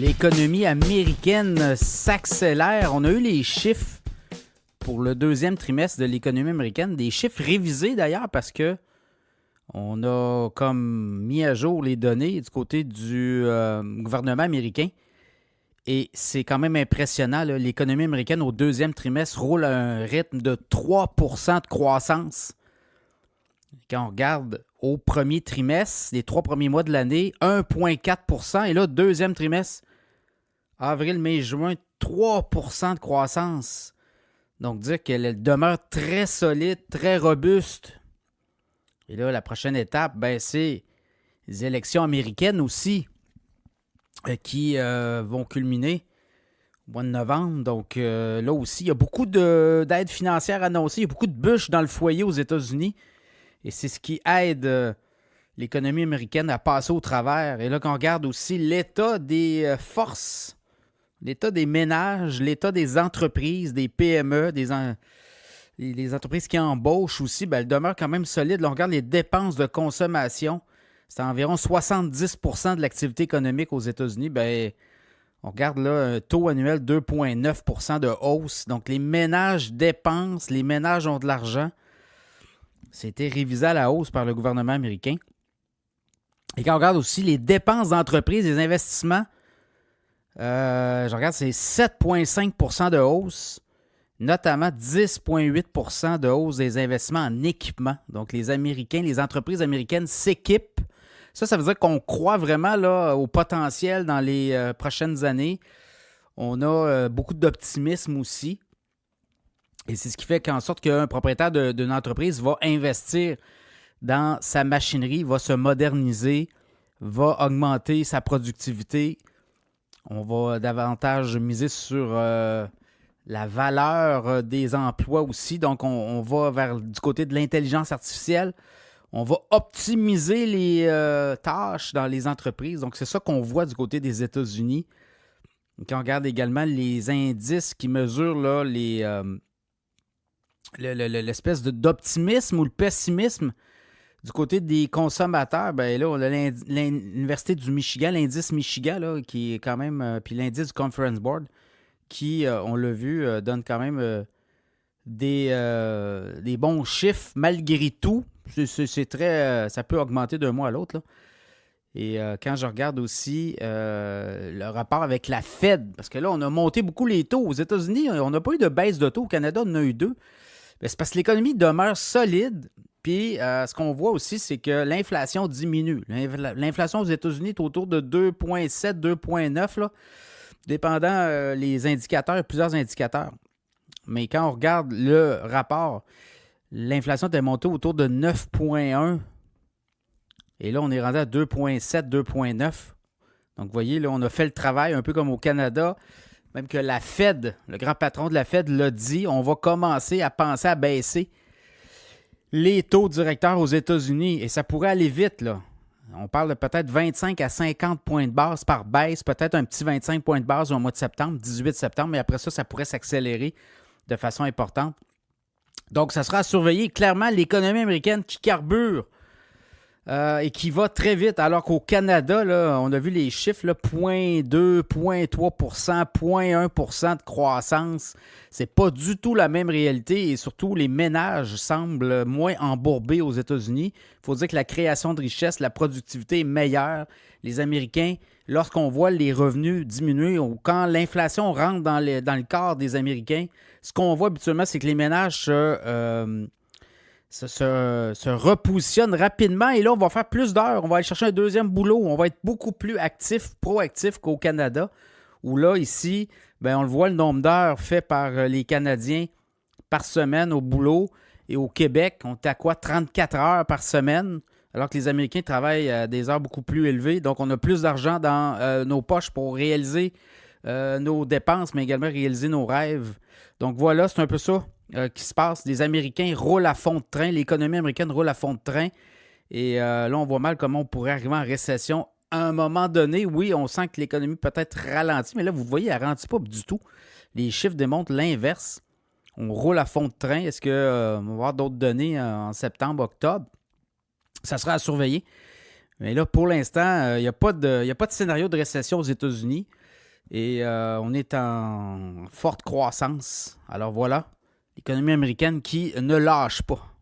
L'économie américaine s'accélère. On a eu les chiffres pour le deuxième trimestre de l'économie américaine, des chiffres révisés d'ailleurs parce que on a comme mis à jour les données du côté du gouvernement américain. Et c'est quand même impressionnant, là. L'économie américaine au deuxième trimestre roule à un rythme de 3% de croissance. Quand on regarde au premier trimestre, les 3 premiers mois de l'année, 1,4%. Et là, deuxième trimestre, avril, mai, juin, 3% de croissance. Donc, dire qu'elle demeure très solide, très robuste. Et là, la prochaine étape, c'est les élections américaines aussi qui vont culminer au mois de novembre. Donc, là aussi, il y a beaucoup d'aides financières annoncées. Il y a beaucoup de bûches dans le foyer aux États-Unis. Et c'est ce qui aide l'économie américaine à passer au travers. Et là, quand on regarde aussi l'état des forces, l'état des ménages, l'état des entreprises, des PME, les entreprises qui embauchent aussi, elles demeurent quand même solides. Là, on regarde les dépenses de consommation. C'est environ 70% de l'activité économique aux États-Unis. On regarde là un taux annuel 2,9% de hausse. Donc, les ménages dépensent, les ménages ont de l'argent. C'était révisé à la hausse par le gouvernement américain. Et quand on regarde aussi les dépenses d'entreprise, les investissements, je regarde, c'est 7,5% de hausse, notamment 10,8% de hausse des investissements en équipement. Donc, les entreprises américaines s'équipent. Ça veut dire qu'on croit vraiment là, au potentiel dans les prochaines années. On a beaucoup d'optimisme aussi. Et c'est ce qui fait qu'en sorte qu'un propriétaire d'une entreprise va investir dans sa machinerie, va se moderniser, va augmenter sa productivité. On va davantage miser sur la valeur des emplois aussi. Donc, on va vers du côté de l'intelligence artificielle. On va optimiser les tâches dans les entreprises. Donc, c'est ça qu'on voit du côté des États-Unis. Quand on regarde également les indices qui mesurent là, l'espèce d'optimisme ou le pessimisme du côté des consommateurs, là, on a l'Université du Michigan, l'indice Michigan, là, qui est quand même, puis l'indice du Conference Board, qui, on l'a vu, donne quand même des bons chiffres malgré tout. C'est très, ça peut augmenter d'un mois à l'autre, là. Et quand je regarde aussi le rapport avec la Fed, parce que là, on a monté beaucoup les taux. Aux États-Unis, on n'a pas eu de baisse de taux. Au Canada, on en a eu deux. C'est parce que l'économie demeure solide. Puis, ce qu'on voit aussi, c'est que l'inflation diminue. L'inflation aux États-Unis est autour de 2,7, 2,9, là, dépendant les indicateurs, plusieurs indicateurs. Mais quand on regarde le rapport, l'inflation est montée autour de 9,1. Et là, on est rendu à 2,7, 2,9. Donc, vous voyez, là, on a fait le travail un peu comme au Canada. Même que la Fed, le grand patron de la Fed l'a dit, on va commencer à penser à baisser les taux directeurs aux États-Unis. Et ça pourrait aller vite, là. On parle de peut-être 25 à 50 points de base par baisse, peut-être un petit 25 points de base au mois de septembre, 18 septembre, mais après ça, ça pourrait s'accélérer de façon importante. Donc, ça sera à surveiller. Clairement, l'économie américaine qui carbure et qui va très vite, alors qu'au Canada, là, on a vu les chiffres, là, 0,2, 0,3%, 0,1% de croissance. C'est pas du tout la même réalité et surtout, les ménages semblent moins embourbés aux États-Unis. Il faut dire que la création de richesse, la productivité est meilleure. Les Américains, lorsqu'on voit les revenus diminuer ou quand l'inflation rentre dans le corps des Américains, ce qu'on voit habituellement, c'est que les ménages se repositionne rapidement et là, on va faire plus d'heures. On va aller chercher un deuxième boulot. On va être beaucoup plus proactif qu'au Canada où là, ici, on le voit, le nombre d'heures fait par les Canadiens par semaine au boulot et au Québec, on est à quoi? 34 heures par semaine alors que les Américains travaillent à des heures beaucoup plus élevées. Donc, on a plus d'argent dans nos poches pour réaliser nos dépenses, mais également réaliser nos rêves. Donc, voilà, c'est un peu ça qui se passe. Les Américains roulent à fond de train. L'économie américaine roule à fond de train. Et là, on voit mal comment on pourrait arriver en récession à un moment donné. Oui, on sent que l'économie peut-être ralentit, mais là, vous voyez, elle ne ralentit pas du tout. Les chiffres démontrent l'inverse. On roule à fond de train. Est-ce qu'on va avoir d'autres données en septembre, octobre? Ça sera à surveiller. Mais là, pour l'instant, il n'y a pas de scénario de récession aux États-Unis. Et on est en forte croissance. Alors voilà, l'économie américaine qui ne lâche pas.